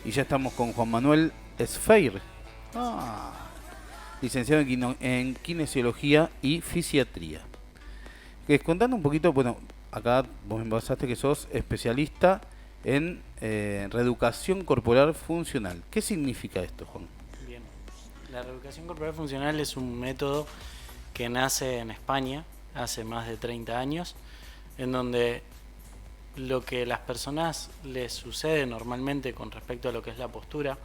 Y ya estamos con Juan Manuel Sfeir, licenciado en Kinesiología y Fisiatría. Contando un poquito, bueno, acá vos me basaste que sos especialista en reeducación corporal funcional. ¿Qué significa esto, Juan? Bien, la reeducación corporal funcional es un método que nace en España hace más de 30 años, en donde lo que a las personas les sucede normalmente con respecto a lo que es la postura,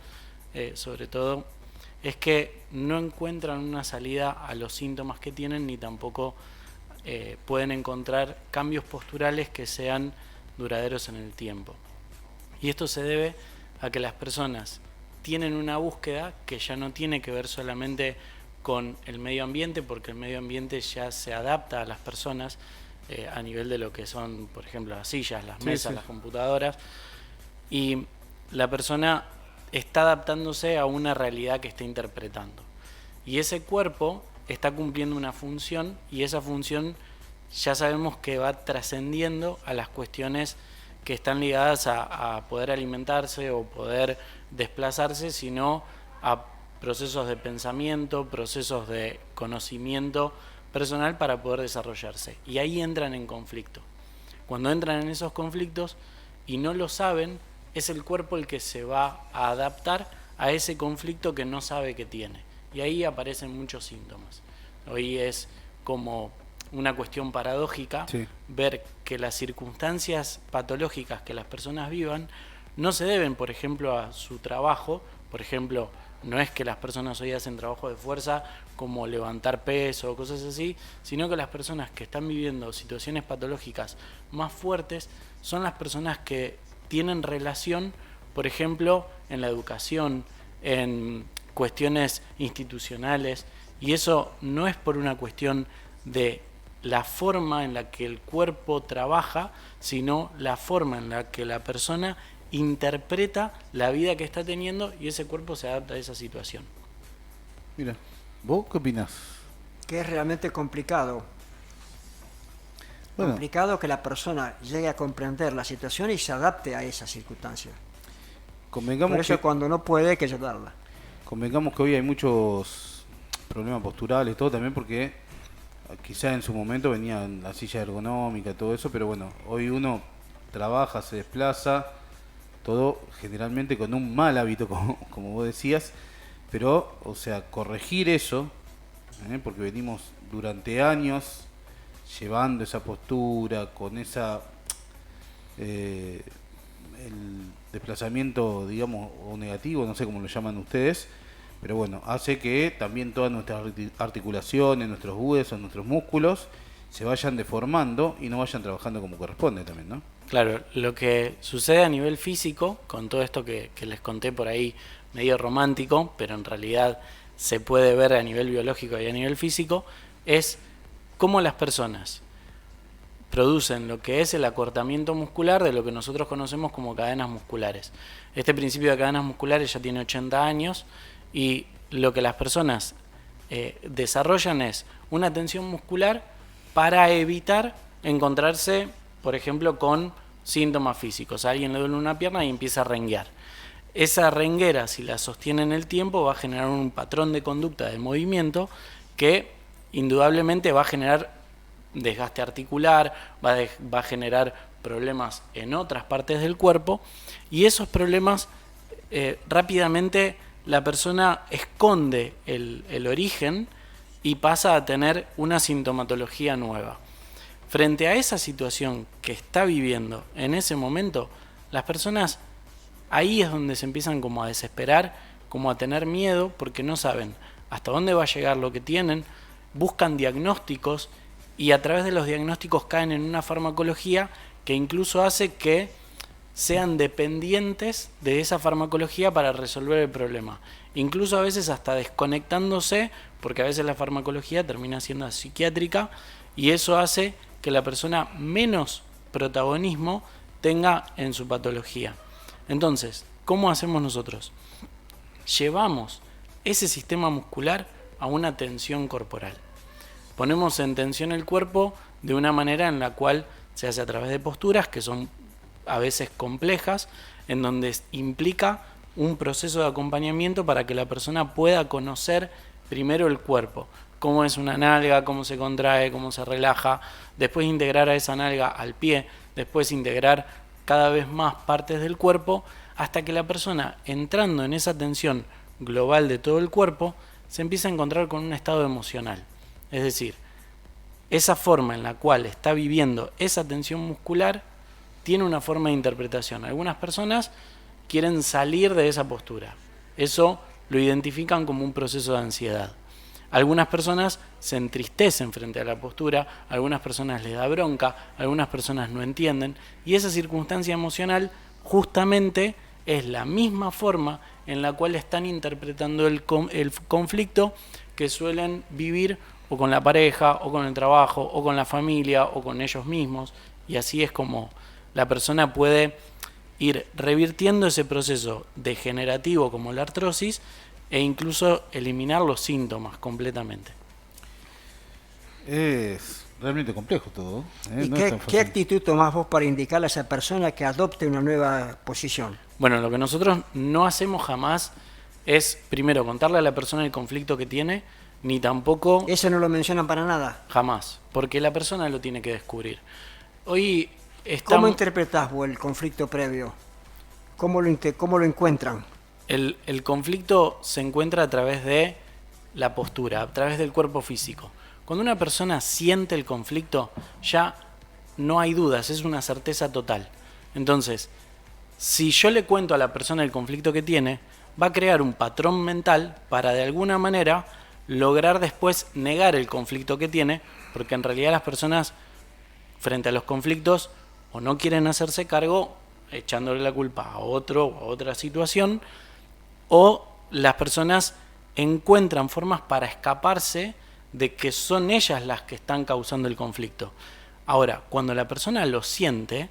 sobre todo, es que no encuentran una salida a los síntomas que tienen, ni tampoco pueden encontrar cambios posturales que sean duraderos en el tiempo. Y esto se debe a que las personas tienen una búsqueda que ya no tiene que ver solamente con el medio ambiente, porque el medio ambiente ya se adapta a las personas a nivel de lo que son, por ejemplo, las sillas, las mesas, las computadoras, y la persona está adaptándose a una realidad que está interpretando. Y ese cuerpo está cumpliendo una función, y esa función ya sabemos que va trascendiendo a las cuestiones que están ligadas a poder alimentarse o poder desplazarse, sino a procesos de pensamiento, procesos de conocimiento personal para poder desarrollarse. Y ahí entran en conflicto. Cuando entran en esos conflictos y no lo saben, es el cuerpo el que se va a adaptar a ese conflicto que no sabe que tiene. Y ahí aparecen muchos síntomas. Hoy es como una cuestión paradójica ver que las circunstancias patológicas que las personas vivan no se deben, por ejemplo, a su trabajo. Por ejemplo, no es que las personas hoy hacen trabajo de fuerza como levantar peso o cosas así, sino que las personas que están viviendo situaciones patológicas más fuertes son las personas que tienen relación, por ejemplo, en la educación, en cuestiones institucionales, y eso no es por una cuestión de la forma en la que el cuerpo trabaja, sino la forma en la que la persona interpreta la vida que está teniendo, y ese cuerpo se adapta a esa situación. Mira, ¿vos qué opinás? Que es realmente complicado. Bueno, Complicado que la persona llegue a comprender la situación y se adapte a esa circunstancia. Por eso cuando no puede hay que ayudarla. Convengamos que hoy hay muchos problemas posturales, todo también porque quizá en su momento venía la silla ergonómica, todo eso, pero bueno, hoy uno trabaja, se desplaza, todo generalmente con un mal hábito, como vos decías, pero, o sea, corregir eso, porque venimos durante años llevando esa postura, con esa el desplazamiento, digamos, o negativo, no sé cómo lo llaman ustedes, pero bueno, hace que también todas nuestras articulaciones, nuestros huesos, nuestros músculos se vayan deformando y no vayan trabajando como corresponde también, ¿no? Claro, lo que sucede a nivel físico, con todo esto que les conté por ahí, medio romántico, pero en realidad se puede ver a nivel biológico y a nivel físico, es cómo las personas producen lo que es el acortamiento muscular de lo que nosotros conocemos como cadenas musculares. Este principio de cadenas musculares ya tiene 80 años, y lo que las personas desarrollan es una tensión muscular para evitar encontrarse, por ejemplo, con síntomas físicos. A alguien le duele una pierna y empieza a renguear. Esa renguera, si la sostiene en el tiempo, va a generar un patrón de conducta de movimiento que indudablemente va a generar desgaste articular, va a generar problemas en otras partes del cuerpo, y esos problemas rápidamente la persona esconde el origen y pasa a tener una sintomatología nueva. Frente a esa situación que está viviendo en ese momento, las personas ahí es donde se empiezan como a desesperar, como a tener miedo, porque no saben hasta dónde va a llegar lo que tienen, buscan diagnósticos, y a través de los diagnósticos caen en una farmacología que incluso hace que sean dependientes de esa farmacología para resolver el problema. Incluso a veces hasta desconectándose, porque a veces la farmacología termina siendo psiquiátrica, y eso hace que la persona menos protagonismo tenga en su patología. Entonces, ¿cómo hacemos nosotros? Llevamos ese sistema muscular a una tensión corporal. Ponemos en tensión el cuerpo de una manera en la cual se hace a través de posturas que son a veces complejas, en donde implica un proceso de acompañamiento para que la persona pueda conocer primero el cuerpo, cómo es una nalga, cómo se contrae, cómo se relaja, después integrar a esa nalga al pie, después integrar cada vez más partes del cuerpo, hasta que la persona, entrando en esa atención global de todo el cuerpo, se empieza a encontrar con un estado emocional. Es decir, esa forma en la cual está viviendo esa tensión muscular tiene una forma de interpretación. Algunas personas quieren salir de esa postura. Eso lo identifican como un proceso de ansiedad. Algunas personas se entristecen frente a la postura, algunas personas les da bronca, algunas personas no entienden, y esa circunstancia emocional justamente es la misma forma en la cual están interpretando el conflicto que suelen vivir o con la pareja, o con el trabajo, o con la familia, o con ellos mismos, y así es como la persona puede ir revirtiendo ese proceso degenerativo como la artrosis e incluso eliminar los síntomas completamente. Es realmente complejo todo. ¿Y qué actitud tomás vos para indicarle a esa persona que adopte una nueva posición? Bueno, lo que nosotros no hacemos jamás es, primero, contarle a la persona el conflicto que tiene, ni tampoco... Eso no lo mencionan para nada. Jamás, porque la persona lo tiene que descubrir. Hoy ¿Cómo interpretás vos el conflicto previo? ¿Cómo lo encuentran? El conflicto se encuentra a través de la postura, a través del cuerpo físico. Cuando una persona siente el conflicto, ya no hay dudas, es una certeza total. Entonces, si yo le cuento a la persona el conflicto que tiene, va a crear un patrón mental para de alguna manera lograr después negar el conflicto que tiene, porque en realidad las personas frente a los conflictos o no quieren hacerse cargo echándole la culpa a otro o a otra situación, o las personas encuentran formas para escaparse de que son ellas las que están causando el conflicto. Ahora, cuando la persona lo siente,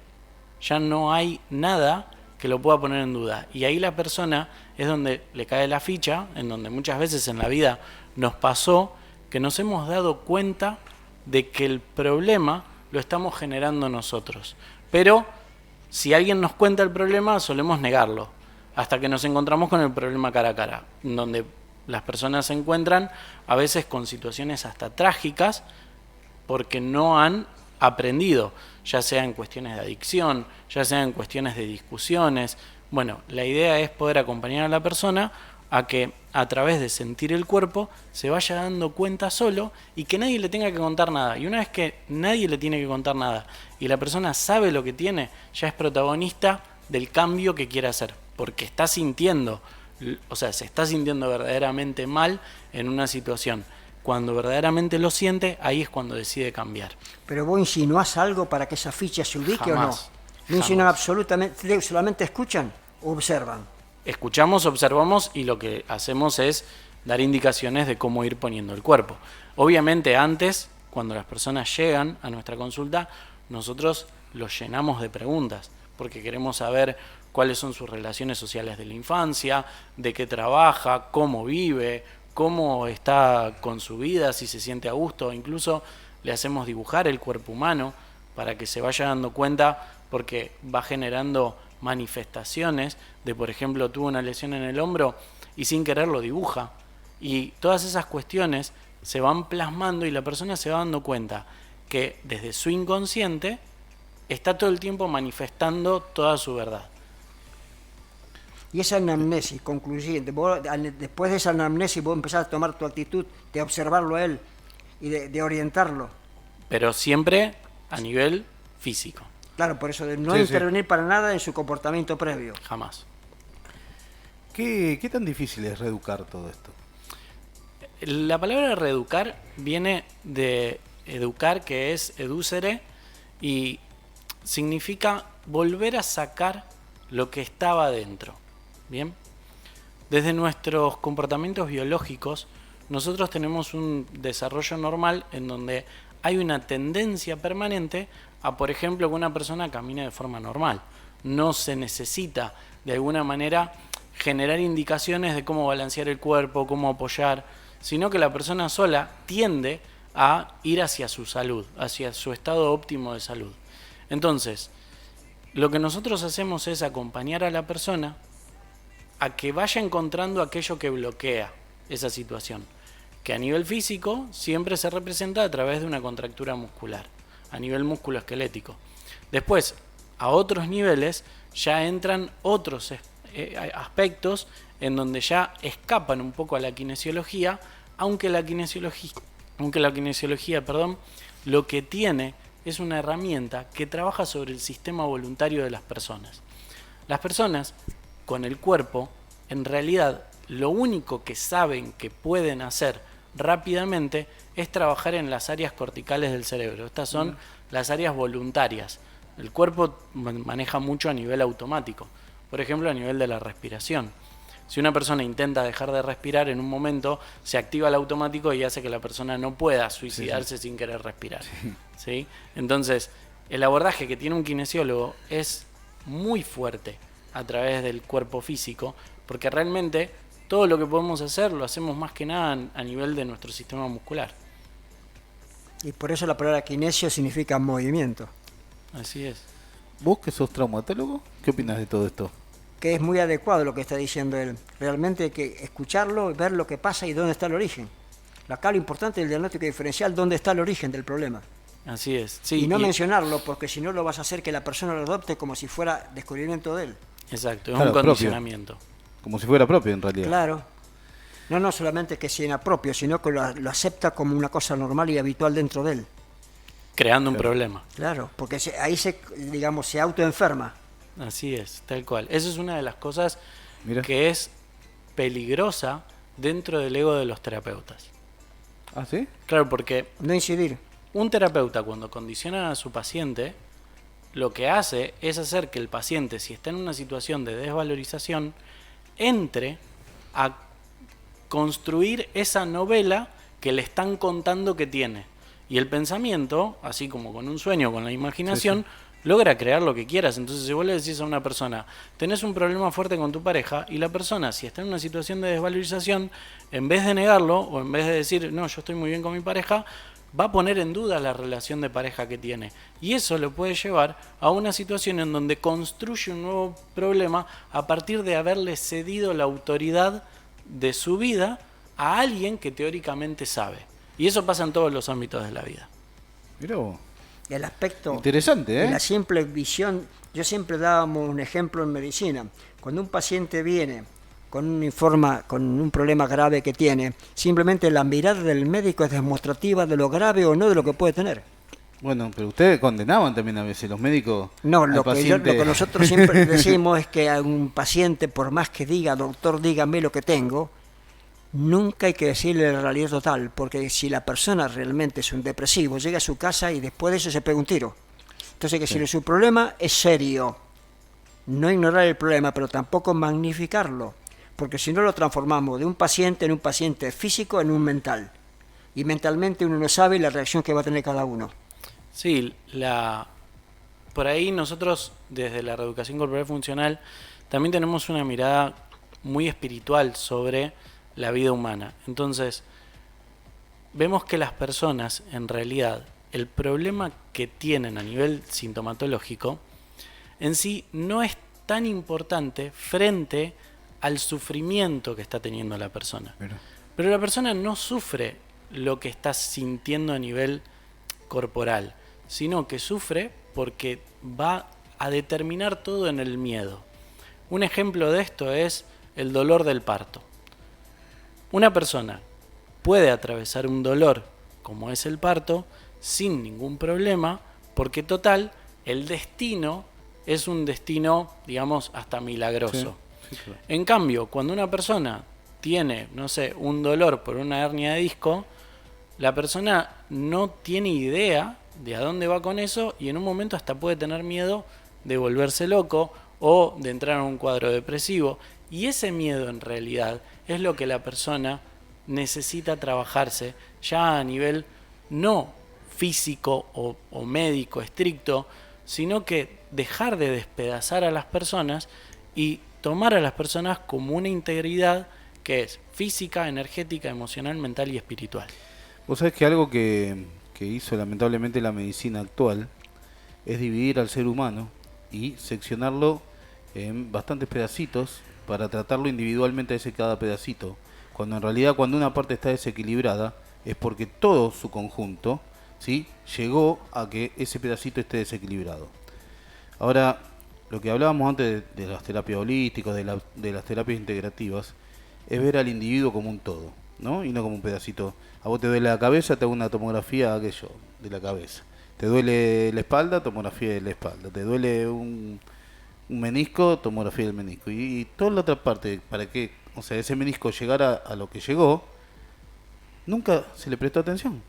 ya no hay nada que lo pueda poner en duda. Y ahí la persona es donde le cae la ficha, en donde muchas veces en la vida nos pasó que nos hemos dado cuenta de que el problema lo estamos generando nosotros. Pero si alguien nos cuenta el problema, solemos negarlo, hasta que nos encontramos con el problema cara a cara, donde las personas se encuentran a veces con situaciones hasta trágicas porque no han aprendido, ya sea en cuestiones de adicción, ya sea en cuestiones de discusiones. Bueno, la idea es poder acompañar a la persona a que a través de sentir el cuerpo se vaya dando cuenta solo y que nadie le tenga que contar nada. Y una vez que nadie le tiene que contar nada y la persona sabe lo que tiene, ya es protagonista del cambio que quiere hacer, porque está sintiendo, o sea, se está sintiendo verdaderamente mal en una situación. Cuando verdaderamente lo siente, ahí es cuando decide cambiar. ¿Pero vos insinuás algo para que esa ficha se ubique? Jamás, o no? ¿No insinúan absolutamente, solamente escuchan o observan? Escuchamos, observamos y lo que hacemos es dar indicaciones de cómo ir poniendo el cuerpo. Obviamente antes, cuando las personas llegan a nuestra consulta, nosotros los llenamos de preguntas, porque queremos saber cuáles son sus relaciones sociales de la infancia, de qué trabaja, cómo vive, cómo está con su vida, si se siente a gusto. Incluso le hacemos dibujar el cuerpo humano para que se vaya dando cuenta, porque va generando manifestaciones de, por ejemplo, tuvo una lesión en el hombro y sin querer lo dibuja. Y todas esas cuestiones se van plasmando y la persona se va dando cuenta que desde su inconsciente está todo el tiempo manifestando toda su verdad. Y esa anamnesis concluyente, vos, después de esa anamnesis vos empezás a tomar tu actitud de observarlo a él y de orientarlo. Pero siempre a nivel físico. Claro, por eso de no intervenir para nada en su comportamiento previo. Jamás. ¿Qué tan difícil es reeducar todo esto? La palabra reeducar viene de educar, que es educere, y significa volver a sacar lo que estaba dentro. ¿Bien? Desde nuestros comportamientos biológicos, nosotros tenemos un desarrollo normal en donde hay una tendencia permanente a, por ejemplo, que una persona camine de forma normal. No se necesita, de alguna manera, generar indicaciones de cómo balancear el cuerpo, cómo apoyar, sino que la persona sola tiende a ir hacia su salud, hacia su estado óptimo de salud. Entonces, lo que nosotros hacemos es acompañar a la persona a que vaya encontrando aquello que bloquea esa situación, que a nivel físico siempre se representa a través de una contractura muscular, a nivel musculoesquelético. Después, a otros niveles, ya entran otros aspectos en donde ya escapan un poco a la kinesiología, aunque la kinesiología, lo que tiene es una herramienta que trabaja sobre el sistema voluntario de las personas. Las personas con el cuerpo, en realidad, lo único que saben que pueden hacer rápidamente es trabajar en las áreas corticales del cerebro. Estas son las áreas voluntarias. El cuerpo maneja mucho a nivel automático, por ejemplo a nivel de la respiración. Si una persona intenta dejar de respirar, en un momento se activa el automático y hace que la persona no pueda suicidarse sin querer respirar. ¿Sí? Entonces, el abordaje que tiene un kinesiólogo es muy fuerte a través del cuerpo físico, porque realmente todo lo que podemos hacer lo hacemos más que nada a nivel de nuestro sistema muscular. Y por eso la palabra kinesio significa movimiento. Así es. ¿Vos que sos traumatólogo, qué opinas de todo esto? Que es muy adecuado lo que está diciendo él. Realmente hay que escucharlo, ver lo que pasa y dónde está el origen. Acá lo importante es el diagnóstico diferencial, dónde está el origen del problema. Así es. Sí, y no mencionarlo, porque si no lo vas a hacer que la persona lo adopte como si fuera descubrimiento de él. Exacto, es claro, un condicionamiento. Propio. Como si fuera propio en realidad. Claro. No solamente que sea propio, sino que lo acepta como una cosa normal y habitual dentro de él. Creando un problema. Claro, porque ahí se autoenferma. Así es, tal cual. Eso es una de las cosas Mira. que es peligrosa dentro del ego de los terapeutas. ¿Ah, sí? Claro, porque no incidir. Un terapeuta cuando condiciona a su paciente, lo que hace es hacer que el paciente, si está en una situación de desvalorización, entre a construir esa novela que le están contando que tiene. Y el pensamiento, así como con un sueño, con la imaginación, logra crear lo que quieras. Entonces, si vos le decís a una persona, tenés un problema fuerte con tu pareja, y la persona, si está en una situación de desvalorización, en vez de negarlo, o en vez de decir, no, yo estoy muy bien con mi pareja, va a poner en duda la relación de pareja que tiene. Y eso lo puede llevar a una situación en donde construye un nuevo problema a partir de haberle cedido la autoridad de su vida a alguien que teóricamente sabe. Y eso pasa en todos los ámbitos de la vida. Mirá vos. El aspecto interesante, de la simple visión, yo siempre dábamos un ejemplo en medicina. Cuando un paciente viene con un problema grave que tiene, simplemente la mirada del médico es demostrativa de lo grave o no de lo que puede tener. Bueno, pero ustedes condenaban también a veces los médicos. No, lo que nosotros siempre decimos es que a un paciente, por más que diga, doctor, dígame lo que tengo, nunca hay que decirle la realidad total, porque si la persona realmente es un depresivo, llega a su casa y después de eso se pega un tiro. Entonces hay que decirle, su problema es serio. No ignorar el problema, pero tampoco magnificarlo, porque si no lo transformamos de un paciente en un paciente físico en un mental. Y mentalmente uno no sabe la reacción que va a tener cada uno. Sí, por ahí nosotros desde la reeducación corporal funcional también tenemos una mirada muy espiritual sobre la vida humana. Entonces, vemos que las personas, en realidad, el problema que tienen a nivel sintomatológico, en sí no es tan importante frente al sufrimiento que está teniendo la persona. Pero la persona no sufre lo que está sintiendo a nivel corporal, sino que sufre porque va a determinar todo en el miedo. Un ejemplo de esto es el dolor del parto. Una persona puede atravesar un dolor como es el parto sin ningún problema, porque total, el destino es un destino, digamos, hasta milagroso. Sí, claro. En cambio, cuando una persona tiene, no sé, un dolor por una hernia de disco, la persona no tiene idea de a dónde va con eso y en un momento hasta puede tener miedo de volverse loco o de entrar en un cuadro depresivo. Y ese miedo en realidad es lo que la persona necesita trabajarse ya a nivel no físico o médico estricto, sino que dejar de despedazar a las personas y tomar a las personas como una integridad que es física, energética, emocional, mental y espiritual. Vos sabés que algo que hizo lamentablemente la medicina actual es dividir al ser humano y seccionarlo en bastantes pedacitos para tratarlo individualmente a ese cada pedacito. Cuando en realidad cuando una parte está desequilibrada es porque todo su conjunto, ¿sí?, llegó a que ese pedacito esté desequilibrado. Ahora, lo que hablábamos antes de las terapias holísticas, de las terapias integrativas, es ver al individuo como un todo, ¿no? Y no como un pedacito. A vos te duele la cabeza, te hago una tomografía aquello de la cabeza. Te duele la espalda, tomografía de la espalda. Te duele un menisco, tomografía del menisco. Y toda la otra parte, para que, o sea, ese menisco llegara a lo que llegó, nunca se le prestó atención.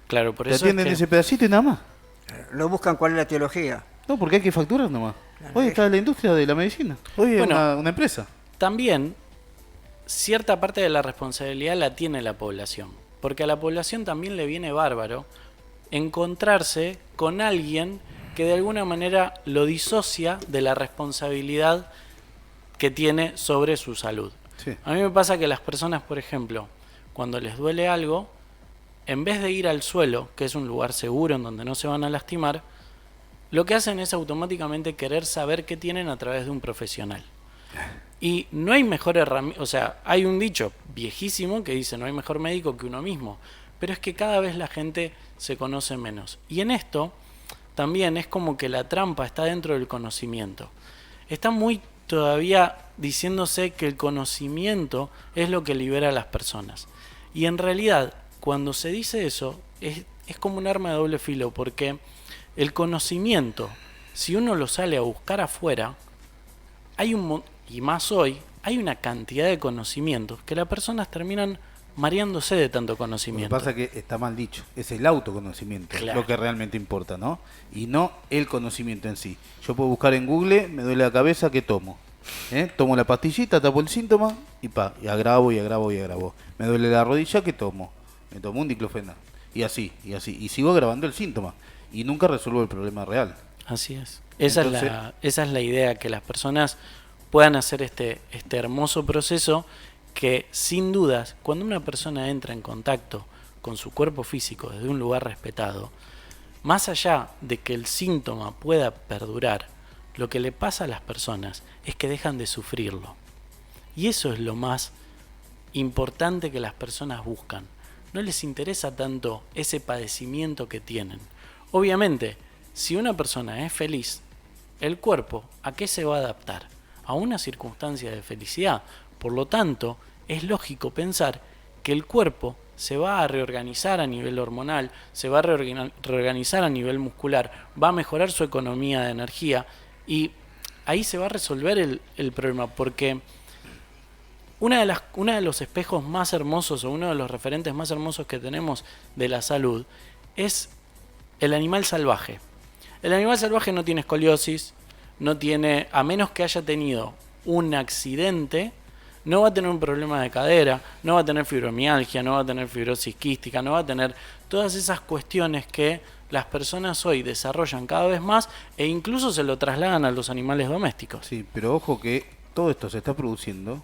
Claro, por Te eso atienden es que ese pedacito y nada más. No buscan cuál es la teología. No, porque hay que facturar nomás. Claro, Hoy es- está la industria de la medicina. Hoy es Bueno, una empresa. también cierta parte de la responsabilidad la tiene la población, porque a la población también le viene bárbaro encontrarse con alguien que de alguna manera lo disocia de la responsabilidad que tiene sobre su salud. Sí. A mí me pasa que las personas, por ejemplo, cuando les duele algo, en vez de ir al suelo, que es un lugar seguro en donde no se van a lastimar, lo que hacen es automáticamente querer saber qué tienen a través de un profesional. Y no hay mejor herramienta, o sea, hay un dicho viejísimo que dice no hay mejor médico que uno mismo, pero es que cada vez la gente se conoce menos. Y en esto también es como que la trampa está dentro del conocimiento. Está muy todavía diciéndose que el conocimiento es lo que libera a las personas. Y en realidad, cuando se dice eso, es como un arma de doble filo, porque el conocimiento, si uno lo sale a buscar afuera, hay y más hoy, hay una cantidad de conocimientos que las personas terminan mareándose de tanto Lo que conocimiento. pasa es que está mal dicho. Es el autoconocimiento Claro. lo que realmente importa, ¿no? Y no el conocimiento en sí. Yo puedo buscar en Google, me duele la cabeza, ¿qué tomo? Tomo la pastillita, tapo el síntoma y agravo y agravo y agravo. Me duele la rodilla, ¿qué tomo? Me tomo un diclofenac. Y así, y así. Y sigo agravando el síntoma. Y nunca resuelvo el problema real. Así es. Esa Entonces- esa es la idea, que las personas puedan hacer este hermoso proceso que, sin dudas, cuando una persona entra en contacto con su cuerpo físico desde un lugar respetado, más allá de que el síntoma pueda perdurar, lo que le pasa a las personas es que dejan de sufrirlo. Y eso es lo más importante que las personas buscan. No les interesa tanto ese padecimiento que tienen. Obviamente, si una persona es feliz, el cuerpo, ¿a qué se va a adaptar? A una circunstancia de felicidad. Por lo tanto, es lógico pensar que el cuerpo se va a reorganizar a nivel hormonal, se va a reorganizar a nivel muscular, va a mejorar su economía de energía y ahí se va a resolver el problema, porque uno de los espejos más hermosos o uno de los referentes más hermosos que tenemos de la salud es el animal salvaje. El animal salvaje no tiene escoliosis, no tiene, a menos que haya tenido un accidente, no va a tener un problema de cadera, no va a tener fibromialgia, no va a tener fibrosis quística, no va a tener todas esas cuestiones que las personas hoy desarrollan cada vez más e incluso se lo trasladan a los animales domésticos. Sí, pero ojo que todo esto se está produciendo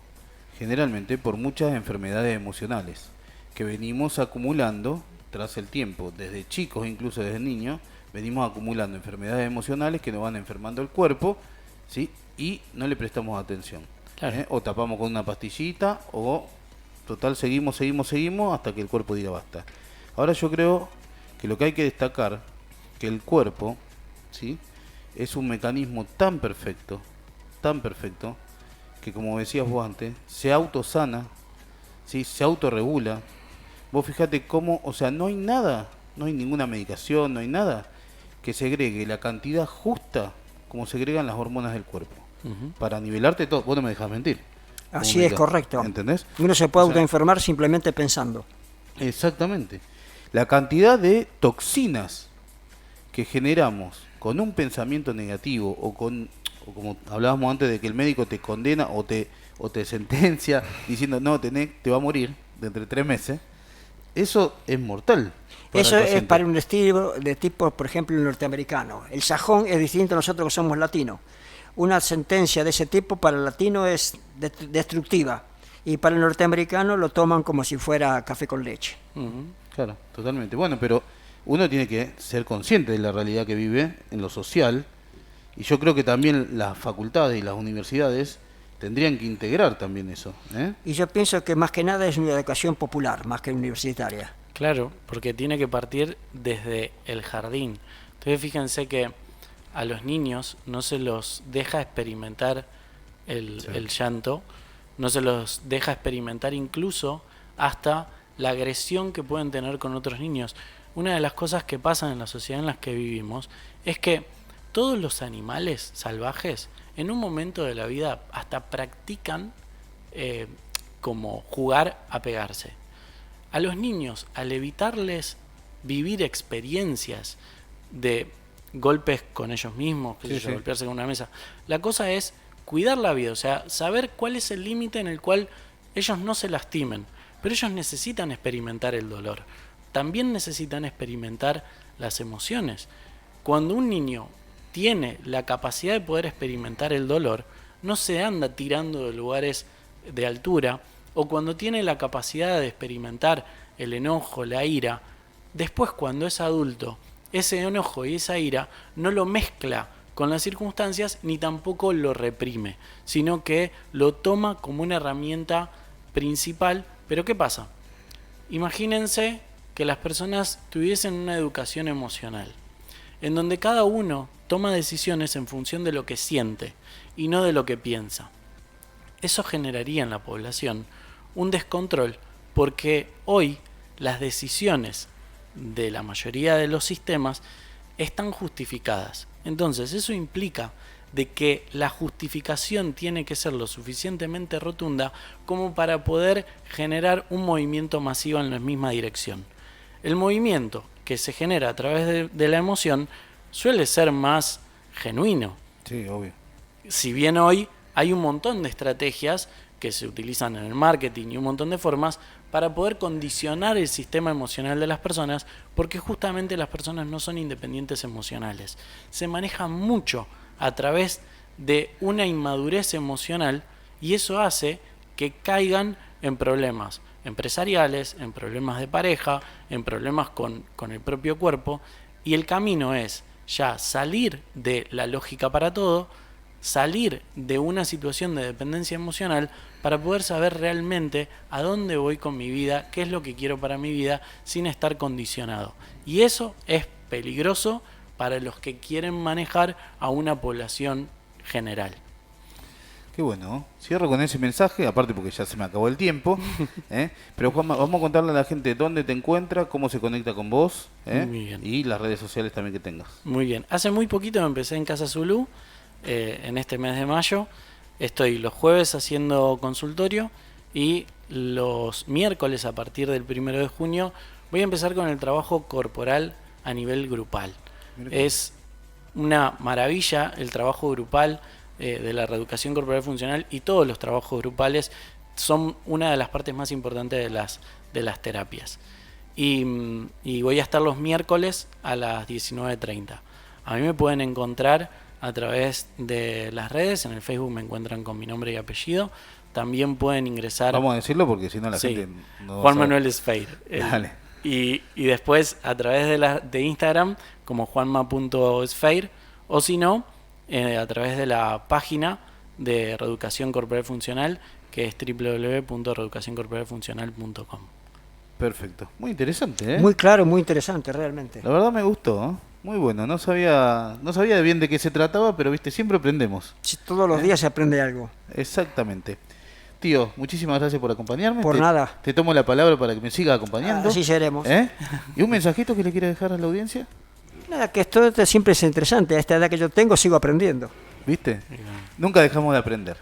generalmente por muchas enfermedades emocionales que venimos acumulando tras el tiempo, desde chicos, incluso desde niños, venimos acumulando enfermedades emocionales que nos van enfermando el cuerpo, ¿sí? Y no le prestamos atención. Claro. O tapamos con una pastillita, o total seguimos hasta que el cuerpo diga basta. Ahora yo creo que lo que hay que destacar, que el cuerpo, ¿sí?, es un mecanismo tan perfecto, que como decías vos antes, se autosana, ¿sí?, se autorregula. Vos fíjate cómo, o sea, no hay nada, no hay ninguna medicación, no hay nada que segregue la cantidad justa como segregan las hormonas del cuerpo. Para nivelarte todo. Vos no me dejas mentir. Así es, correcto. ¿Entendés? Uno se puede O sea, autoenfermar simplemente pensando. Exactamente. La cantidad de toxinas que generamos con un pensamiento negativo o como hablábamos antes de que el médico te condena o te sentencia diciendo no, te va a morir dentro de 3 meses, eso es mortal. Eso el es paciente. para un estilo de tipo, por ejemplo, el norteamericano. El sajón es distinto a nosotros que somos latinos. Una sentencia de ese tipo para el latino es destructiva y para el norteamericano lo toman como si fuera café con leche. Claro, totalmente. Bueno, pero uno tiene que ser consciente de la realidad que vive en lo social y yo creo que también las facultades y las universidades tendrían que integrar también eso, ¿eh? Y yo pienso que más que nada es una educación popular, más que universitaria. Claro, porque tiene que partir desde el jardín. Entonces fíjense que a los niños no se los deja experimentar el llanto, no se los deja experimentar incluso hasta la agresión que pueden tener con otros niños. Una de las cosas que pasan en la sociedad en la que vivimos es que todos los animales salvajes en un momento de la vida hasta practican como jugar a pegarse. A los niños, al evitarles vivir experiencias de golpes con ellos mismos, golpearse con una mesa, la cosa es cuidar la vida, o sea, saber cuál es el límite en el cual ellos no se lastimen, pero ellos necesitan experimentar el dolor, también necesitan experimentar las emociones. Cuando un niño tiene la capacidad de poder experimentar el dolor, no se anda tirando de lugares de altura, o cuando tiene la capacidad de experimentar el enojo, la ira, después cuando es adulto, ese enojo y esa ira no lo mezcla con las circunstancias ni tampoco lo reprime, sino que lo toma como una herramienta principal. Pero ¿qué pasa? Imagínense que las personas tuviesen una educación emocional, en donde cada uno toma decisiones en función de lo que siente y no de lo que piensa. Eso generaría en la población un descontrol, porque hoy las decisiones de la mayoría de los sistemas están justificadas. Entonces eso implica de que la justificación tiene que ser lo suficientemente rotunda como para poder generar un movimiento masivo en la misma dirección. El movimiento que se genera a través de la emoción suele ser más genuino. Sí, obvio. Si bien hoy hay un montón de estrategias que se utilizan en el marketing y un montón de formas para poder condicionar el sistema emocional de las personas, porque justamente las personas no son independientes emocionales. Se manejan mucho a través de una inmadurez emocional y eso hace que caigan en problemas empresariales, en problemas de pareja, en problemas con el propio cuerpo, y el camino es ya salir de la lógica para todo, salir de una situación de dependencia emocional para poder saber realmente a dónde voy con mi vida, qué es lo que quiero para mi vida, sin estar condicionado. Y eso es peligroso para los que quieren manejar a una población general. Qué bueno. Cierro con ese mensaje, aparte porque ya se me acabó el tiempo. Pero Juanma, vamos a contarle a la gente dónde te encuentra, cómo se conecta con vos, Muy bien. y las redes sociales también que tengas. Muy bien. Hace muy poquito me empecé en Casa Zulú, en este mes de mayo. Estoy los jueves haciendo consultorio y los miércoles a partir del 1 de junio voy a empezar con el trabajo corporal a nivel grupal. Es una maravilla el trabajo grupal de la reeducación corporal funcional, y todos los trabajos grupales son una de las partes más importantes de las terapias. Y voy a estar los miércoles a las 19:30. A mí me pueden encontrar a través de las redes. En el Facebook me encuentran con mi nombre y apellido. También pueden ingresar. Vamos a decirlo porque si no la gente no Juan sabe. Manuel Sfeir. Dale. Y después a través de Instagram como juanma.sfeir, o si no, a través de la página de Reeducación Corporal Funcional, que es www.reeducacioncorporalfuncional.com. Perfecto. Muy interesante, ¿eh? Muy claro, muy interesante, realmente. La verdad me gustó, ¿eh? Muy bueno. No sabía bien de qué se trataba, pero viste, siempre aprendemos. Sí, todos los días se aprende algo. Exactamente. Tío, muchísimas gracias por acompañarme. Por nada. Te tomo la palabra para que me sigas acompañando. Así seremos. ¿Y un mensajito que le quieras dejar a la audiencia? Nada, que esto siempre es interesante. A esta edad que yo tengo sigo aprendiendo. ¿Viste? Nunca dejamos de aprender.